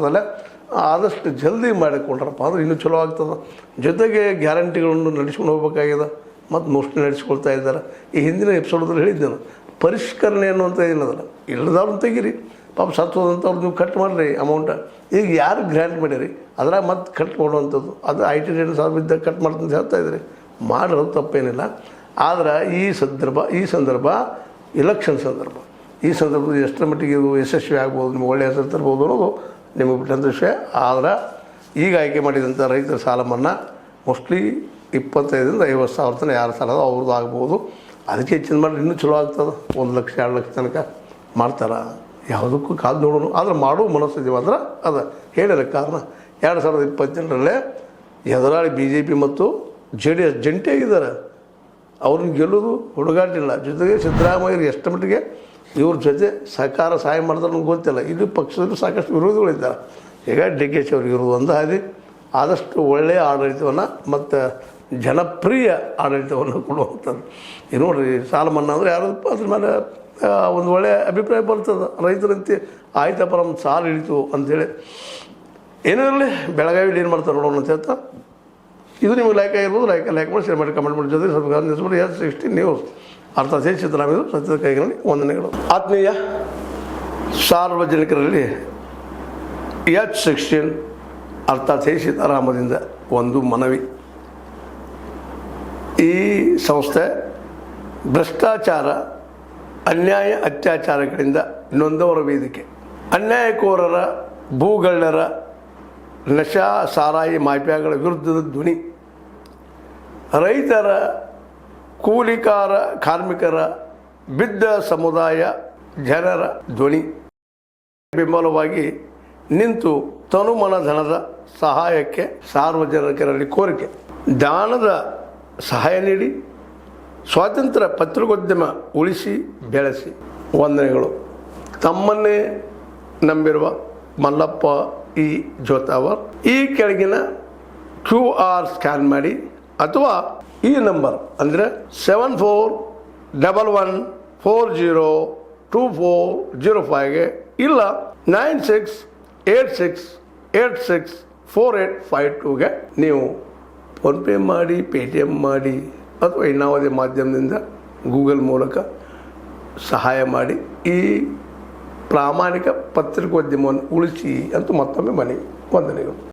ಅದಲ್ಲ ಆದಷ್ಟು ಜಲ್ದಿ ಮಾಡಿಕೊಂಡ್ರಪ್ಪ ಅಂದ್ರೆ ಇನ್ನೂ ಚಲೋ ಆಗ್ತದೆ. ಜೊತೆಗೆ ಗ್ಯಾರಂಟಿಗಳನ್ನು ನಡೆಸ್ಕೊಂಡು ಹೋಗ್ಬೇಕಾಗಿದೆ ಮತ್ತು ಮೋಸ್ಟ್ಲಿ ನಡೆಸ್ಕೊಳ್ತಾ ಇದ್ದಾರೆ. ಈ ಹಿಂದಿನ ಎಪಿಸೋಡಲ್ಲಿ ಹೇಳಿದ್ದೆ ನಾನು, ಪರಿಷ್ಕರಣೆ ಅನ್ನುವಂಥ ಏನದಲ್ಲ, ಇಲ್ಲದವ್ರನ್ನ ತೆಗೀರಿ, ಪಾಪ ಸತ್ತೋದಂಥವ್ರು ನೀವು ಕಟ್ ಮಾಡಿರಿ ಅಮೌಂಟ. ಈಗ ಯಾರು ಗ್ರ್ಯಾಂಟ್ ಮಾಡಿರಿ ಅದ್ರಾಗ ಮತ್ತೆ ಕಟ್ ಮಾಡುವಂಥದ್ದು, ಅದು IT ರೇಟ್ ಸಾವಿರ ಕಟ್ ಮಾಡ್ತಂತ ಹೇಳ್ತಾ ಇದ್ರಿ, ಮಾಡಿರೋದು ತಪ್ಪೇನಿಲ್ಲ. ಆದ್ರೆ ಈ ಸಂದರ್ಭ ಎಲೆಕ್ಷನ್ ಸಂದರ್ಭ, ಈ ಸಂದರ್ಭದಲ್ಲಿ ಎಷ್ಟರ ಮಟ್ಟಿಗೆ ಇದು ಯಶಸ್ವಿ ಆಗ್ಬೋದು, ನಿಮ್ಗೆ ಒಳ್ಳೆಯ ಹೆಸರು ತರ್ಬೋದು ಅನ್ನೋದು ನಿಮಗೆ ಬಿಟ್ಟಂಥ ವಿಷಯ. ಆದ್ರೆ ಈಗ ಆಯ್ಕೆ ಮಾಡಿದಂಥ ರೈತರ ಸಾಲ ಮನ್ನಾ ಮೋಸ್ಟ್ಲಿ 25,000 50,000 ತನಕ ಯಾರು ಸಾಲ ಅವ್ರದ್ದು ಆಗ್ಬೋದು. ಅದಕ್ಕೆ ಹೆಚ್ಚಿನ ಮಾಡಿ ಇನ್ನೂ ಚಲೋ ಆಗ್ತದೆ. 1 ಲಕ್ಷ 2 ಲಕ್ಷ ತನಕ ಮಾಡ್ತಾರೆ. ಯಾವುದಕ್ಕೂ ಕಾದು ನೋಡೋಣ, ಆದ್ರೆ ಮಾಡೋ ಮನಸ್ಥಿತಿ ಮಾತ್ರ ಅದು ಹೇಳಿದ ಕಾರಣ 2028ರಲ್ಲೇ ಎದುರಾಳಿ BJP ಮತ್ತು JDS ಜಂಟಿಯಾಗಿದ್ದಾರೆ. ಅವ್ರನ್ನ ಗೆಲ್ಲೋದು ಹುಡುಗಾಟಿಲ್ಲ. ಜೊತೆಗೆ ಸಿದ್ದರಾಮಯ್ಯರಿಗೆ ಎಷ್ಟು ಮಟ್ಟಿಗೆ ಇವ್ರ ಜೊತೆ ಸಹಾಯ ಮಾಡಿದ್ರೆ ನಮ್ಗೆ ಗೊತ್ತಿಲ್ಲ. ಇದು ಪಕ್ಷದಲ್ಲಿ ಸಾಕಷ್ಟು ವಿರೋಧಿಗಳಿದ್ದಾರೆ. ಈಗ DK ಅವ್ರಿಗೆ ಇರೋದು ಒಂದು ಹಾದಿ, ಆದಷ್ಟು ಒಳ್ಳೆಯ ಆಡಳಿತವನ್ನು ಮತ್ತು ಜನಪ್ರಿಯ ಆಡಳಿತವನ್ನು ಕೊಡುವಂಥದ್ದು. ಇದು ನೋಡಿರಿ, ಸಾಲ ಮನ್ನಾ ಅಂದರೆ ಯಾರು ಅದ್ರ ಮೇಲೆ ಒಂದು ಒಳ್ಳೆಯ ಅಭಿಪ್ರಾಯ ಬರ್ತದೆ ರೈತರಂತೆ. ಆಯ್ತಪ್ಪ ನಮ್ಮ ಸಾಲ ಹಿಡಿತು ಅಂಥೇಳಿ. ಏನಿರಲಿ, ಬೆಳಗಾವಿಲಿ ಏನು ಮಾಡ್ತಾರೆ ನೋಡೋಣ ಅಂತ ಹೇಳ್ತಾ, ಇದು ನಿಮಗೆ ಲೈಕ್ ಆಗಿರ್ಬೋದು. ಲೈಕ್ ಮಾಡಿ, ಶೇರ್ ಮಾಡಿ, ಕಮೆಂಟ್ ಮಾಡಿ. ಜೊತೆ ಸ್ವಲ್ಪ ನಿಲ್ಲಿಸ್ಬಿಟ್ಟು S16 ನ್ಯೂಸ್ ಅರ್ಥಾತ್ ಸಿದ್ದರಾಮಯ್ಯ ಸತ್ಯದ ಕೈಗಳಲ್ಲಿ ವಂದನೆಗಳು. ಆತ್ಮೀಯ ಸಾರ್ವಜನಿಕರಲ್ಲಿ H16 ಅರ್ಥಾತ್ ಸೀತಾರಾಮದಿಂದ ಒಂದು ಮನವಿ. ಈ ಸಂಸ್ಥೆ ಭ್ರಷ್ಟಾಚಾರ, ಅನ್ಯಾಯ, ಅತ್ಯಾಚಾರಗಳಿಂದ ನೊಂದವರ ವೇದಿಕೆ. ಅನ್ಯಾಯಕೋರರ, ಭೂಗಳ್ಳರ, ನಶಾ ಸಾರಾಯಿ ಮಾಫಿಯಾಗಳ ವಿರುದ್ಧದ ಧ್ವನಿ. ರೈತರ, ಕೂಲಿಕಾರ, ಕಾರ್ಮಿಕರ, ಬಿದ್ದ ಸಮುದಾಯ ಜನರ ಧ್ವನಿ. ಬೆಂಬಲವಾಗಿ ನಿಂತು ತನುಮನ ಧನದ ಸಹಾಯಕ್ಕೆ ಸಾರ್ವಜನಿಕರಲ್ಲಿ ಕೋರಿಕೆ. ದಾನದ ಸಹಾಯ ನೀಡಿ ಸ್ವಾತಂತ್ರ್ಯ ಪತ್ರಿಕೋದ್ಯಮ ಉಳಿಸಿ ಬೆಳೆಸಿ. ವಂದನೆಗಳು. ತಮ್ಮನ್ನೇ ನಂಬಿರುವ ಮಲ್ಲಪ್ಪ E. ಜೋತಾವರ್. ಈ ಕೆಳಗಿನ QR ಸ್ಕ್ಯಾನ್ ಮಾಡಿ ಅಥವಾ ಈ ನಂಬರ್ ಅಂದರೆ 7411402405ಗೆ ಇಲ್ಲ 9686864852ಗೆ ನೀವು ಫೋನ್ಪೇ ಮಾಡಿ, Paytm ಮಾಡಿ ಅಥವಾ ಇನ್ನಾವುದೇ ಮಾಧ್ಯಮದಿಂದ ಗೂಗಲ್ ಮೂಲಕ ಸಹಾಯ ಮಾಡಿ ಈ ಪ್ರಾಮಾಣಿಕ ಪತ್ರಿಕೋದ್ಯಮವನ್ನು ಉಳಿಸಿ ಅಂತ ಮತ್ತೊಮ್ಮೆ ಮನವಿ. ವಂದನೆಗಳು.